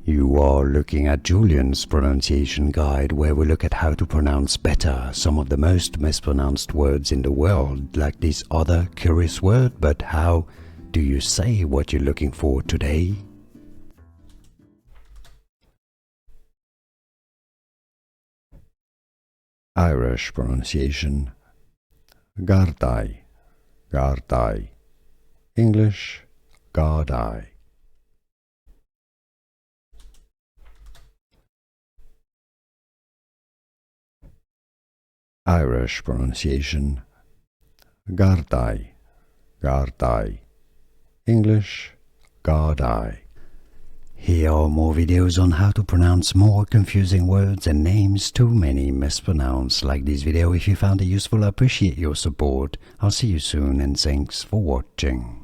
You are looking at Julian's pronunciation guide, where we look at how to pronounce better some of the most mispronounced words in the world, like this other curious word. But how do you say what you're looking for today? Irish pronunciation: Gardai, Gardai. English: Gardai. Irish pronunciation: Gardai, Gardai. English: Gardai. Here are more videos on how to pronounce more confusing words and names too many mispronounced. Like this video if you found it useful. I appreciate your support. I'll see you soon and thanks for watching.